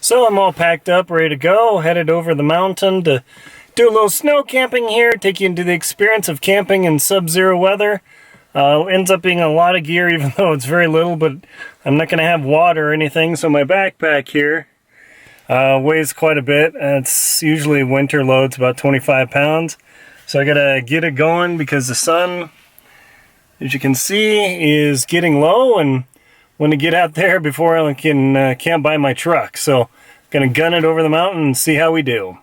So I'm all packed up, ready to go, headed over the mountain to do a little snow camping here, take you into the experience of camping in sub-zero weather. Ends up being a lot of gear, even though it's very little, but I'm not going to have water or anything, so my backpack here weighs quite a bit. It's usually winter loads, about 25 pounds. So I got to get it going because the sun, as you can see, is getting low, and want to get out there before I can camp by my truck. So I'm going to gun it over the mountain and see how we do.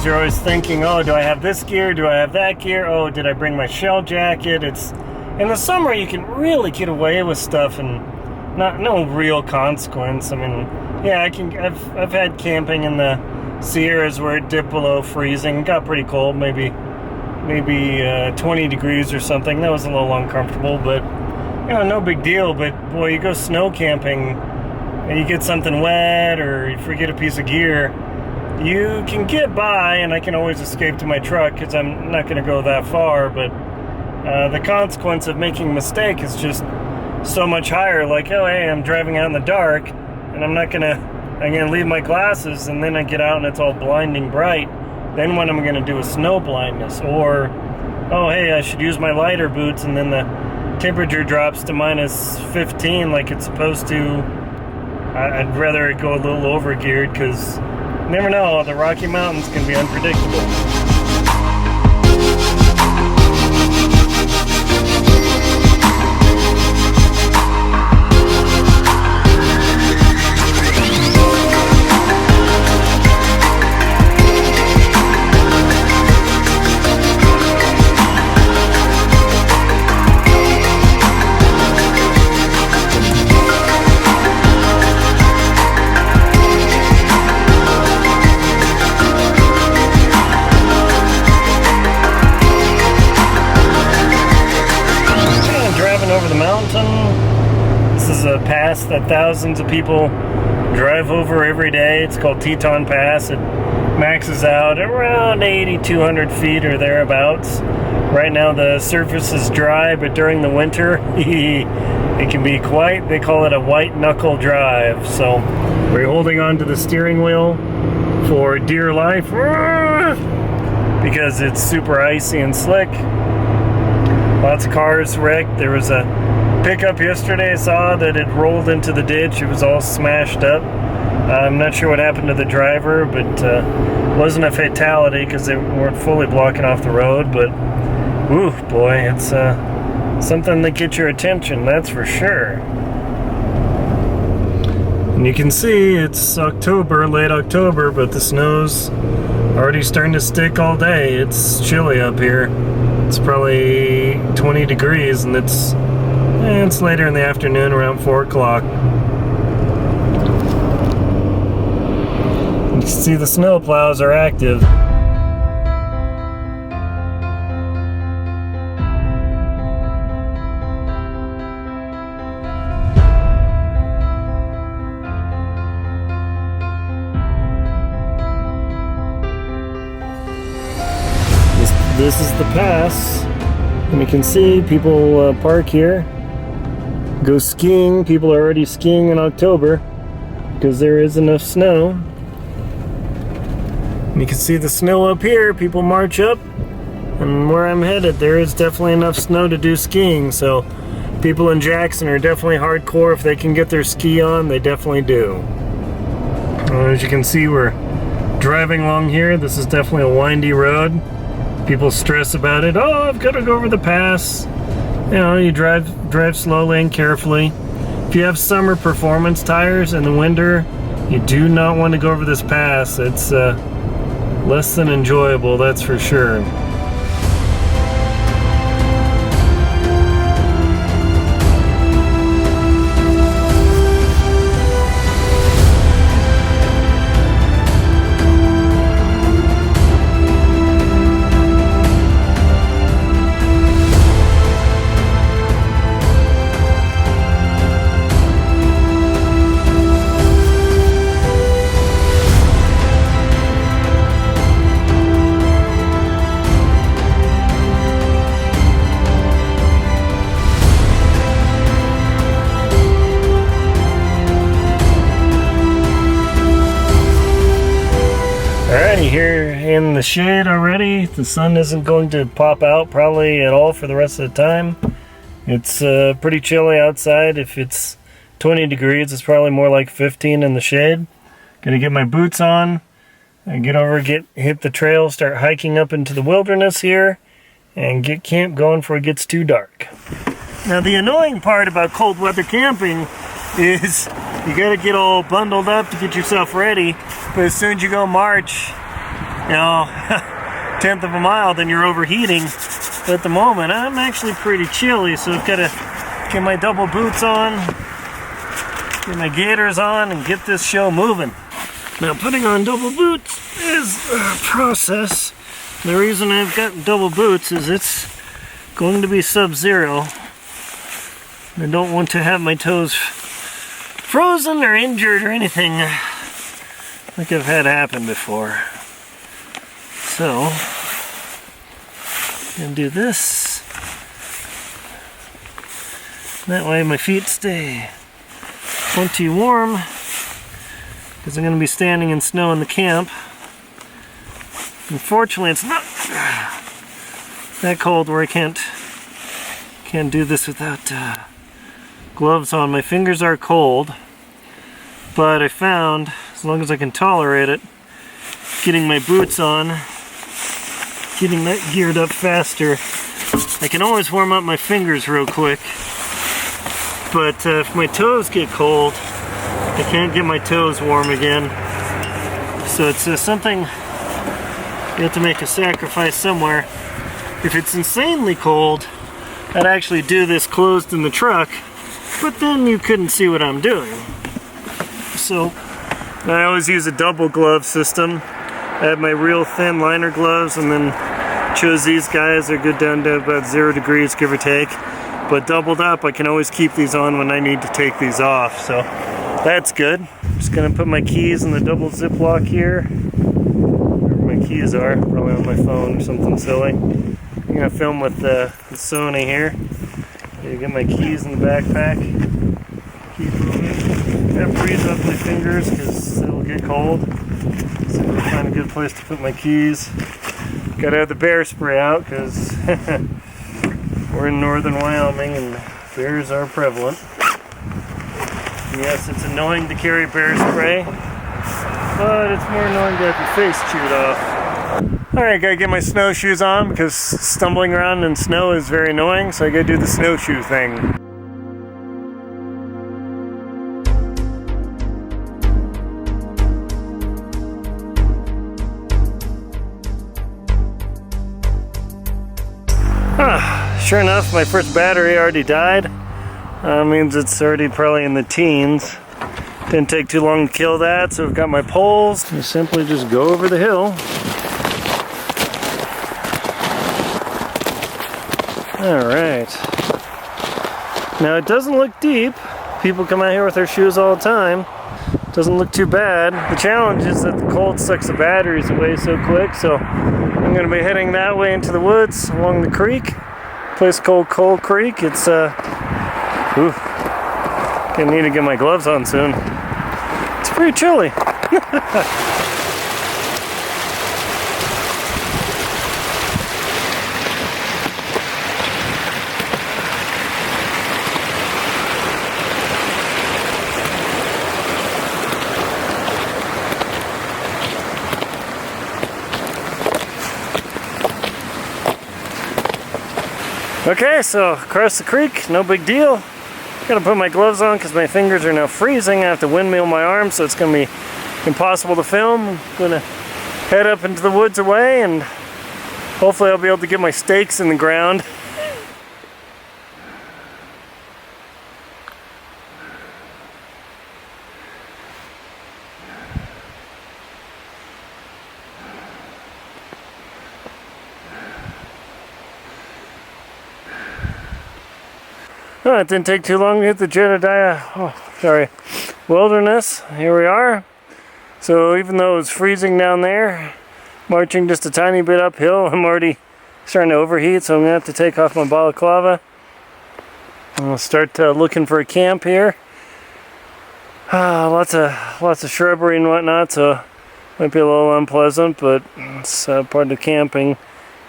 You're always thinking, oh, do I have this gear? Do I have that gear? Oh, did I bring my shell jacket? It's in the summer you can really get away with stuff and no real consequence. I mean, yeah, I've had camping in the Sierras where it dipped below freezing. It got pretty cold, maybe 20 degrees or something. That was a little uncomfortable, but you know, no big deal. But boy, you go snow camping and you get something wet or you forget a piece of gear, you can get by, and I can always escape to my truck because I'm not going to go that far, but the consequence of making a mistake is just so much higher. Like, oh, hey, I'm driving out in the dark, and I'm going to leave my glasses, and then I get out and it's all blinding bright. Then what am I going to do with snow blindness? Or, oh, hey, I should use my lighter boots, and then the temperature drops to minus 15 like it's supposed to. I'd rather go a little over geared because you never know, the Rocky Mountains can be unpredictable. Over the mountain. This is a pass that thousands of people drive over every day. It's called Teton Pass. It maxes out around 8,200 feet or thereabouts. Right now the surface is dry, but during the winter it can be quite, they call it a white knuckle drive. So we're holding on to the steering wheel for dear life because it's super icy and slick. Lots of cars wrecked. There was a pickup yesterday I saw that had rolled into the ditch. It was all smashed up. I'm not sure what happened to the driver, but it wasn't a fatality because they weren't fully blocking off the road. But, ooh, boy, it's something that gets your attention, that's for sure. And you can see it's October, late October, but the snow's already starting to stick all day. It's chilly up here. It's probably 20 degrees, and it's later in the afternoon, around 4 o'clock. You can see the snow plows are active. This is the pass, and you can see people park here, go skiing. People are already skiing in October because there is enough snow. And you can see the snow up here. People march up, and where I'm headed there is definitely enough snow to do skiing. So people in Jackson are definitely hardcore. If they can get their ski on, they definitely do. As you can see, we're driving along here. This is definitely a windy road. People stress about it. Oh, I've got to go over the pass. You know, you drive slowly and carefully. If you have summer performance tires in the winter, you do not want to go over this pass. It's less than enjoyable, that's for sure. the shade already. The sun isn't going to pop out probably at all for the rest of the time. It's pretty chilly outside. If it's 20 degrees, it's probably more like 15 in the shade. Gonna get my boots on and get over, hit the trail, start hiking up into the wilderness here, and get camp going before it gets too dark. Now the annoying part about cold weather camping is you gotta get all bundled up to get yourself ready, but as soon as you go march, you know, 1/10 of a mile, then you're overheating. But at the moment, I'm actually pretty chilly, so I've gotta get my double boots on, get my gaiters on, and get this show moving. Now putting on double boots is a process. The reason I've got double boots is it's going to be Subzero. I don't want to have my toes frozen or injured or anything like I've had happen before. So, I'm going to do this. That way my feet stay plenty warm, because I'm going to be standing in snow in the camp. Unfortunately, it's not that cold where I can't do this without gloves on. My fingers are cold, but I found, as long as I can tolerate it, getting my boots on, getting that geared up faster. I can always warm up my fingers real quick, but if my toes get cold, I can't get my toes warm again. So it's something you have to make a sacrifice somewhere. If it's insanely cold, I'd actually do this closed in the truck, but then you couldn't see what I'm doing. So I always use a double glove system. I have my real thin liner gloves, and then chose these guys. They're good down to about 0 degrees, give or take. But doubled up, I can always keep these on when I need to take these off. So that's good. Just gonna put my keys in the double Ziploc here. Wherever my keys are, probably on my phone or something silly. I'm gonna film with the Sony here. Get my keys in the backpack. Keep moving. Gotta freeze up my fingers because it'll get cold. So I'm gonna find a good place to put my keys. Gotta have the bear spray out because we're in northern Wyoming and bears are prevalent. And yes, it's annoying to carry bear spray, but it's more annoying to have your face chewed off. Alright, gotta get my snowshoes on because stumbling around in snow is very annoying, so I gotta do the snowshoe thing. Sure enough, my first battery already died. Means it's already probably in the teens. Didn't take too long to kill that, so I've got my poles. You simply just go over the hill. Alright. Now it doesn't look deep. People come out here with their shoes all the time. Doesn't look too bad. The challenge is that the cold sucks the batteries away so quick, so I'm going to be heading that way into the woods along the creek. Place called Coal Creek. It's gonna need to get my gloves on soon. It's pretty chilly. Okay, so across the creek, no big deal. Gotta put my gloves on because my fingers are now freezing. I have to windmill my arms, so it's gonna be impossible to film. I'm gonna head up into the woods away, and hopefully I'll be able to get my stakes in the ground. Oh, it didn't take too long to hit the wilderness. Here we are. So even though it was freezing down there, marching just a tiny bit uphill, I'm already starting to overheat, so I'm going to have to take off my balaclava. I'll start looking for a camp here. Lots of shrubbery and whatnot, so Might be a little unpleasant, but it's part of camping.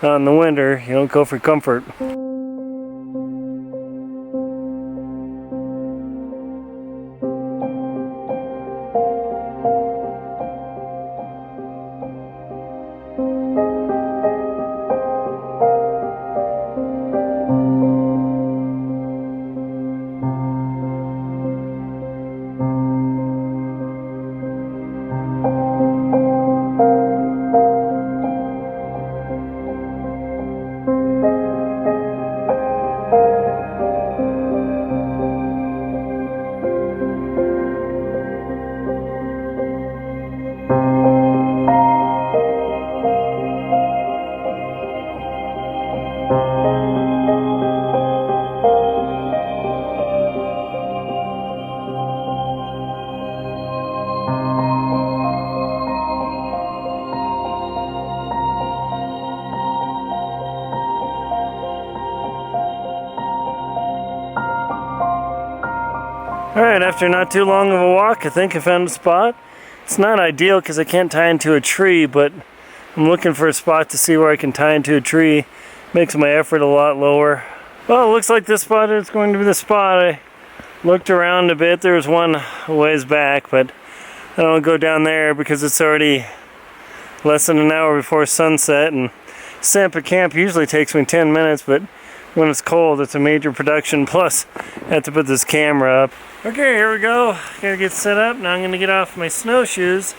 Not in the winter, you don't go for comfort. Alright, after not too long of a walk, I think I found a spot. It's not ideal because I can't tie into a tree, but I'm looking for a spot to see where I can tie into a tree. Makes my effort a lot lower. Well, it looks like this spot is going to be the spot. I looked around a bit. There was one a ways back, but I don't go down there because it's already less than an hour before sunset, and set up at camp usually takes me 10 minutes, but when it's cold, it's a major production. Plus, I have to put this camera up. Okay, here we go. Gotta get set up. Now I'm gonna get off my snowshoes,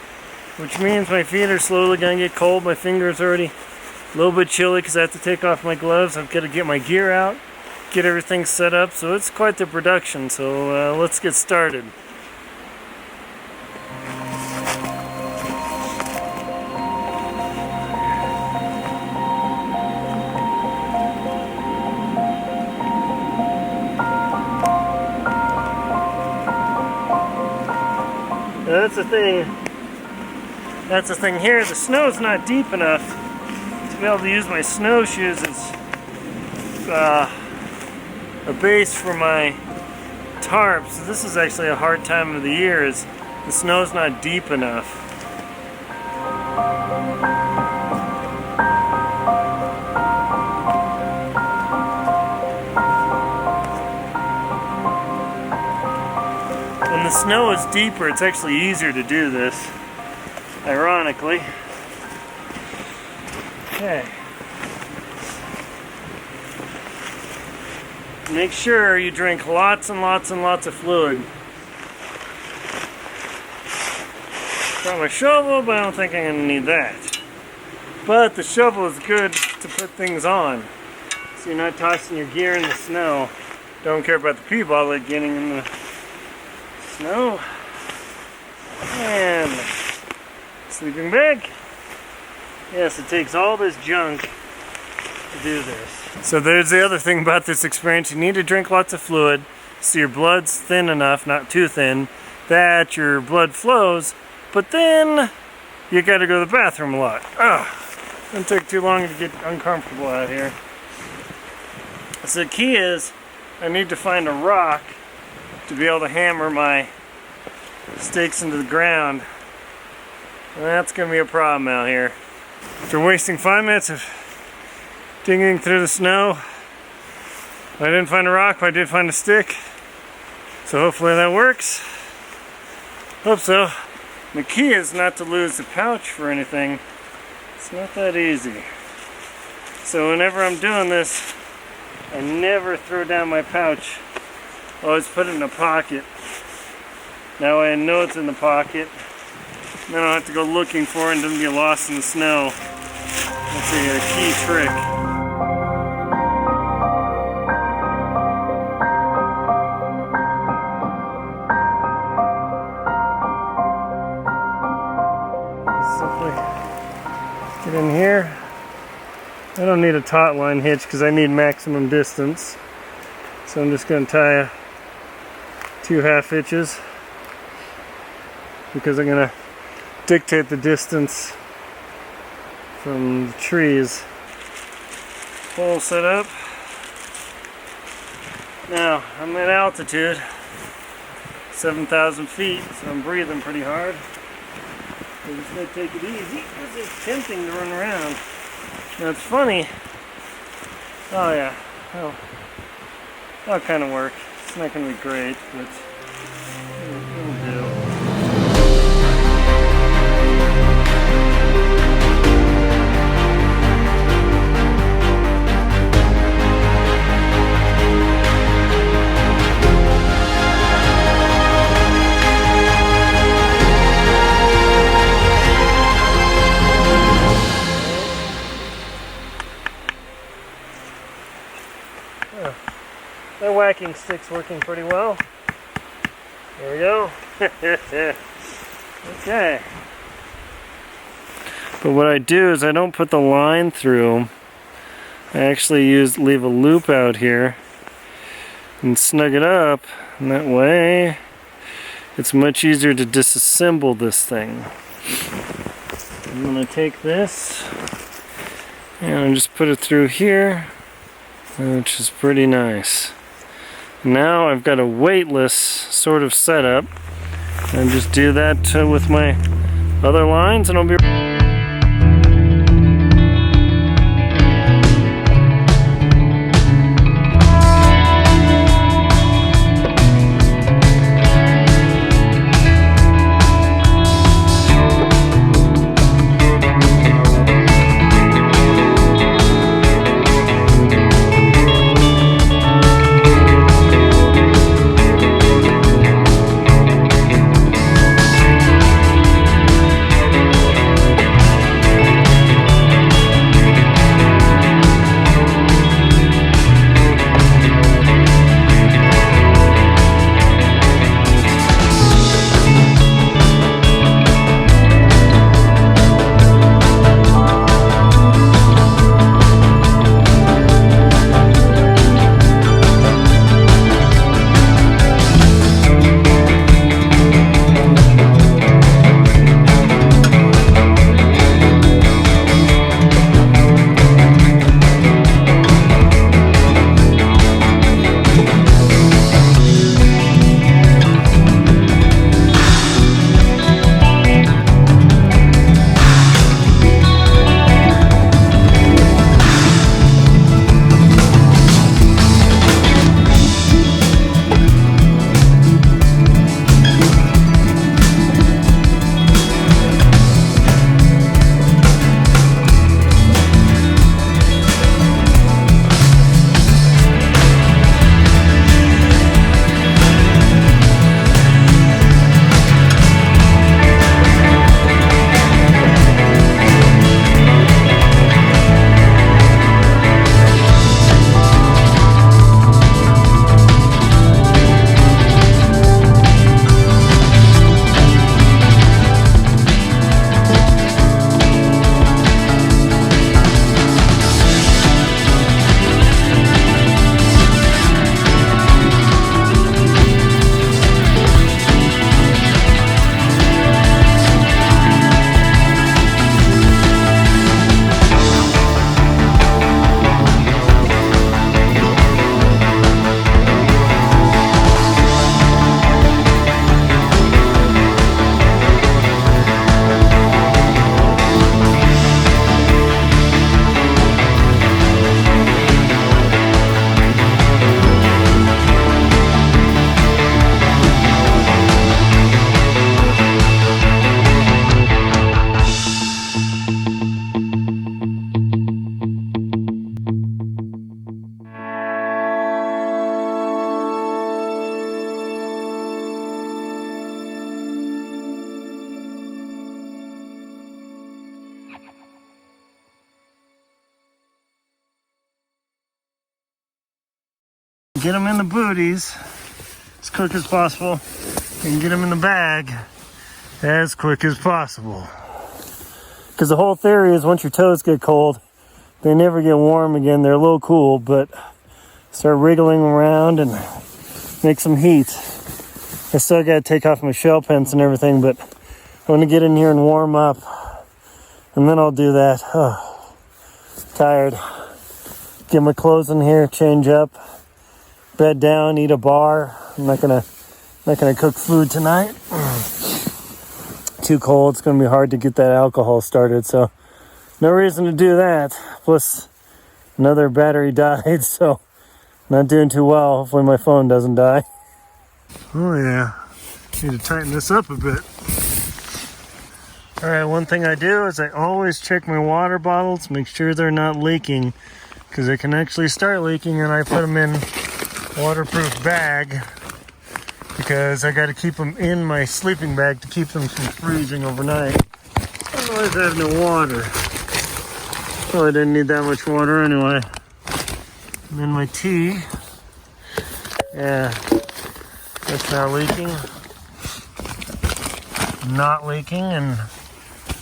which means my feet are slowly gonna get cold. My fingers are already a little bit chilly because I have to take off my gloves. I've got to get my gear out, get everything set up. So it's quite the production. So let's get started. That's the thing here, the snow's not deep enough to be able to use my snowshoes as a base for my tarp. So this is actually a hard time of the year, is the snow's not deep enough. When the snow is deeper, it's actually easier to do this, ironically. Okay. Make sure you drink lots and lots and lots of fluid. Got my shovel, but I don't think I'm going to need that. But the shovel is good to put things on, so you're not tossing your gear in the snow. Don't care about the pee bottle getting in the snow. And sleeping bag. Yes, it takes all this junk to do this. So there's the other thing about this experience. You need to drink lots of fluid so your blood's thin enough, not too thin, that your blood flows, but then you gotta go to the bathroom a lot. Doesn't take too long to get uncomfortable out here. So the key is I need to find a rock to be able to hammer my stakes into the ground. And that's going to be a problem out here. After wasting 5 minutes of digging through the snow, I didn't find a rock, but I did find a stick. So hopefully that works. Hope so. The key is not to lose the pouch for anything. It's not that easy. So whenever I'm doing this, I never throw down my pouch. I always put it in a pocket. That way I know it's in the pocket. Then I don't have to go looking for it and doesn't get lost in the snow. That's a key trick. Simply get in here. I don't need a taut line hitch because I need maximum distance. So I'm just going to tie 2 half hitches because I'm going to dictate the distance from the trees. Pole set up. Now I'm at altitude, 7,000 feet, so I'm breathing pretty hard. I'm just gonna take it easy. This is tempting to run around. Now it's funny. Oh yeah. Oh, that'll kind of work. It's not gonna be great, but it'll do. That whacking stick's working pretty well. There we go. Okay. But what I do is I don't put the line through. I actually leave a loop out here and snug it up, and that way it's much easier to disassemble this thing. I'm gonna take this and just put it through here, which is pretty nice. Now I've got a weightless sort of setup, and just do that with my other lines, and I'll be get them in the booties as quick as possible and get them in the bag as quick as possible. Because the whole theory is once your toes get cold, they never get warm again. They're a little cool, but start wriggling around and make some heat. I still got to take off my shell pants and everything, but I want to get in here and warm up, and then I'll do that. Oh, tired. Get my clothes in here, change up, bed down, eat a bar. I'm not gonna cook food tonight. too cold. It's going to be hard to get that alcohol started, so no reason to do that. Plus, another battery died, so not doing too well. Hopefully my phone doesn't die. Oh yeah, need to tighten this up a bit. All right, one thing I do is I always check my water bottles, make sure they're not leaking, because they can actually start leaking, and I put them in waterproof bag because I got to keep them in my sleeping bag to keep them from freezing overnight. Otherwise I have no water. Well, I didn't need that much water anyway. And then my tea. Yeah, it's not leaking. Not leaking, and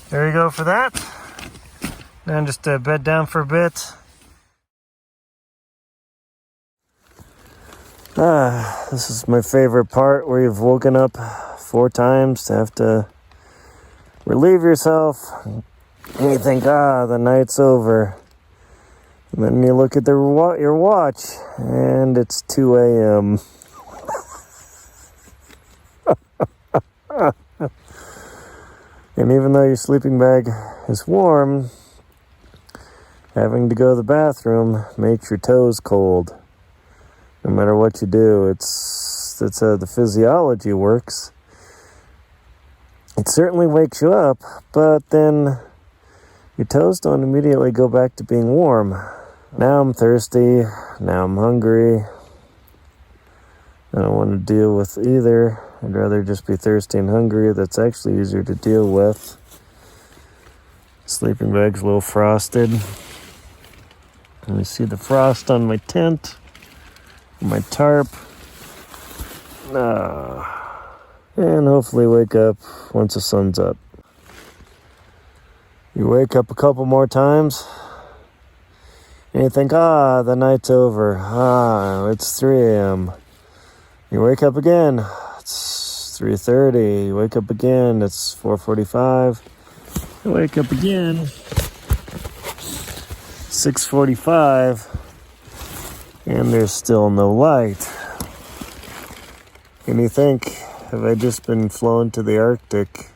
there you go for that. Now just bed down for a bit. This is my favorite part where you've woken up 4 times to have to relieve yourself. And you think, the night's over. And then you look at your watch, and it's 2 a.m. And even though your sleeping bag is warm, having to go to the bathroom makes your toes cold. No matter what you do, that's how the physiology works. It certainly wakes you up, but then your toes don't immediately go back to being warm. Now I'm thirsty, now I'm hungry. I don't want to deal with either. I'd rather just be thirsty and hungry. That's actually easier to deal with. Sleeping bag's a little frosted. Let me see the frost on my tent. My tarp, and hopefully wake up once the sun's up. You wake up a couple more times, and you think, the night's over. It's 3 a.m. You wake up again, it's 3:30. You wake up again, it's 4:45. You wake up again, 6:45. And there's still no light. And you think, have I just been flown to the Arctic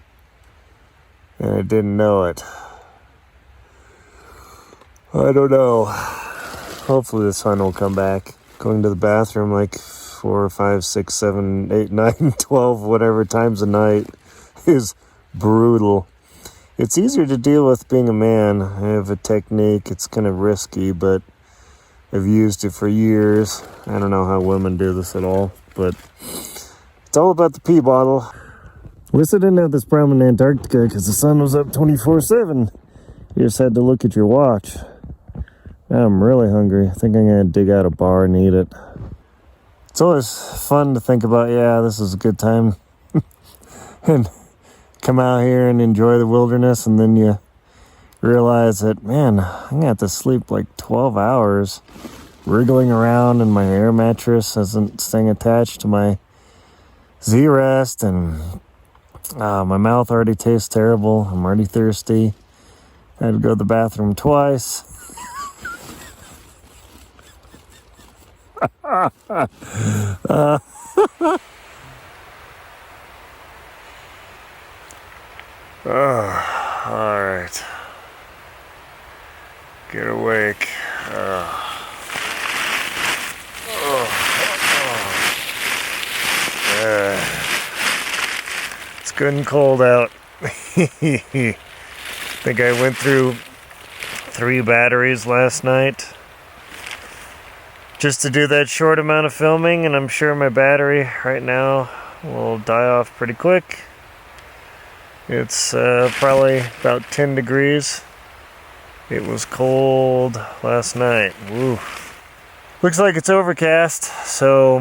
and I didn't know it? I don't know. Hopefully the sun will come back. Going to the bathroom like 4, 5, 6, 7, 8, 9, 12, whatever times a night is brutal. It's easier to deal with being a man. I have a technique. It's kind of risky, but I've used it for years. I don't know how women do this at all, but it's all about the pee bottle. At least I didn't have this problem in Antarctica because the sun was up 24/7. You just had to look at your watch. Now I'm really hungry. I think I'm going to dig out a bar and eat it. It's always fun to think about, this is a good time. And come out here and enjoy the wilderness, and then you realize that, man, I'm going to have to sleep like 12 hours wriggling around, and my air mattress isn't staying attached to my Z-Rest, and my mouth already tastes terrible. I'm already thirsty. I had to go to the bathroom twice. All right. Get awake. It's good and cold out. I think I went through 3 batteries last night just to do that short amount of filming, and I'm sure my battery right now will die off pretty quick. It's probably about 10 degrees. It was cold last night. Woo. Looks like it's overcast, so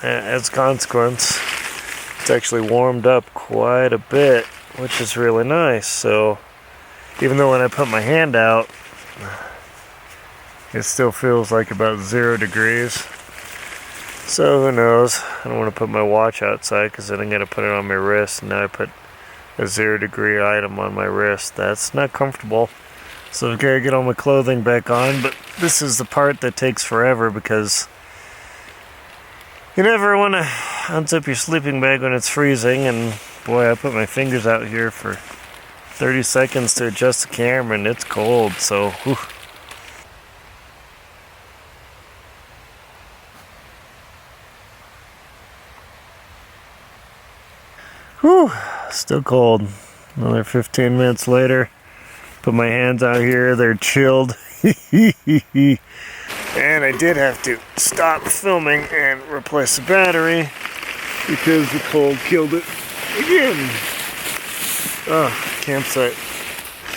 as a consequence, it's actually warmed up quite a bit, which is really nice. So even though when I put my hand out, it still feels like about 0 degrees. So who knows? I don't want to put my watch outside because then I'm going to put it on my wrist, and now I put a 0 degree item on my wrist. That's not comfortable. So I've got to get all my clothing back on, but this is the part that takes forever because you never want to unzip your sleeping bag when it's freezing, and Boy, I put my fingers out here for 30 seconds to adjust the camera and it's cold, so whew. Whew, still cold. Another 15 minutes later, put my hands out here, they're chilled. And I did have to stop filming and replace the battery because the cold killed it again. Oh, campsite.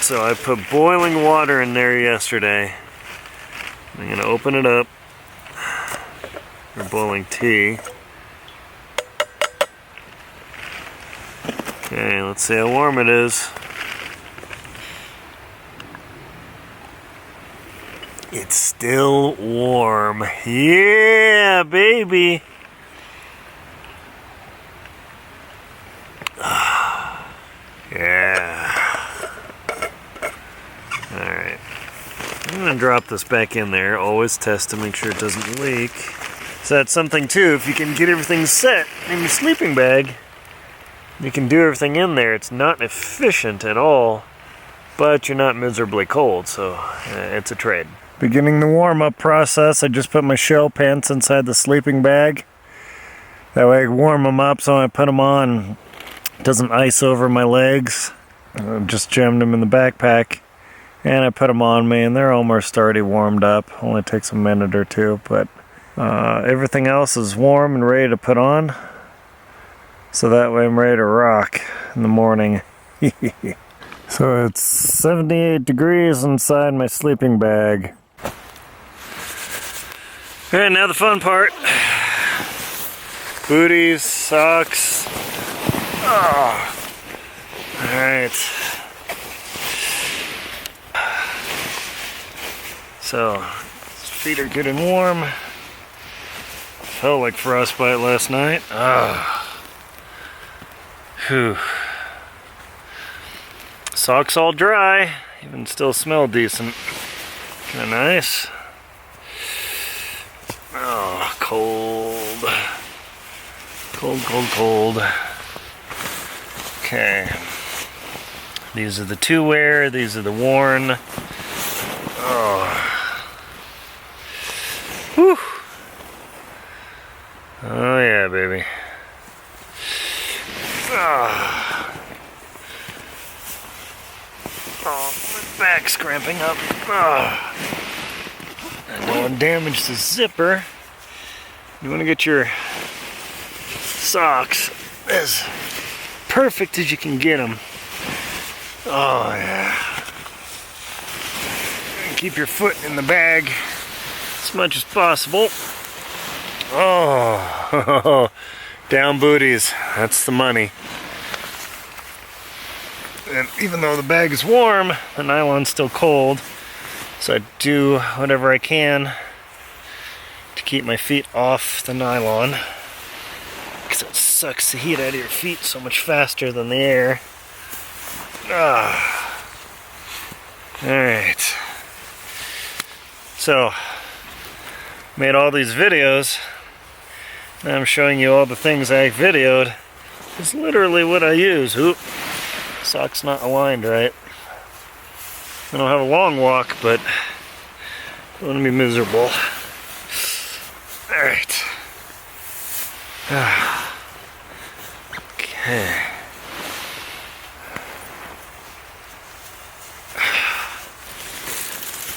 So I put boiling water in there yesterday. I'm gonna open it up. For boiling tea. Okay, let's see how warm it is. It's still warm. Yeah, baby. Yeah. Alright. I'm going to drop this back in there. Always test to make sure it doesn't leak. So that's something too. If you can get everything set in your sleeping bag, you can do everything in there. It's not efficient at all, but you're not miserably cold, so it's a trade. Beginning the warm-up process, I just put my shell pants inside the sleeping bag. That way I can warm them up, so when I put them on, it doesn't ice over my legs. I just jammed them in the backpack, and I put them on me, and they're almost already warmed up. Only takes a minute or two, but everything else is warm and ready to put on. So that way I'm ready to rock in the morning. So it's 78 degrees inside my sleeping bag. Alright, now the fun part. Booties, socks. Oh. Alright. So, feet are good and warm. Felt like frostbite last night. Whew. Socks all dry, even still smell decent. Kinda nice. Oh, cold. Cold, cold, cold. Okay. These are the two wear, these are the worn. Oh. Whew. Oh yeah, baby. Oh, my back's cramping up. Oh. I don't want to damage the zipper. You want to get your socks as perfect as you can get them. Oh yeah. And keep your foot in the bag as much as possible. Oh, down booties. That's the money. And even though the bag is warm, the nylon's still cold. So I do whatever I can to keep my feet off the nylon. Because it sucks the heat out of your feet so much faster than the air. Alright. So, made all these videos. Now I'm showing you all the things I videoed. It's literally what I use. Oop. Sock's not aligned right. I don't have a long walk, but I don't want to be miserable. Alright. Okay.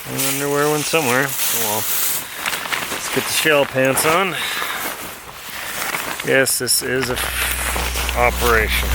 An underwear one somewhere. Oh well. Let's get the shell pants on. Yes, this is a operation.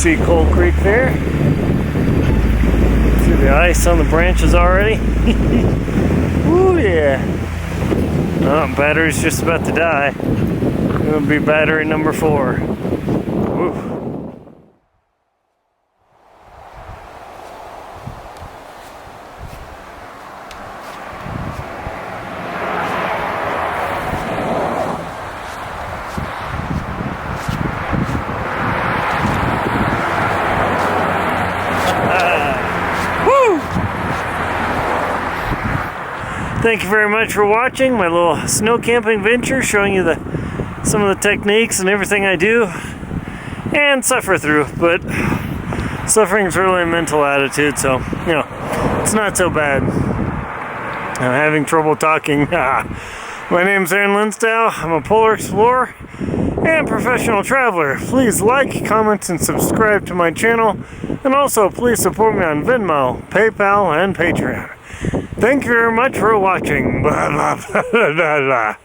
see Coal Creek there. See the ice on the branches already. Ooh, yeah. Oh, battery's just about to die. It'll be battery number 4. Woo. Thank you very much for watching my little snow camping venture, showing you some of the techniques and everything I do and suffer through. But suffering is really a mental attitude, so you know, it's not so bad. I'm having trouble talking. My name's Aaron Linsdow. I'm a polar explorer and professional traveler. Please like, comment, and subscribe to my channel, and also please support me on Venmo, PayPal, and Patreon. Thank you very much for watching. Blah, blah, blah, blah, blah.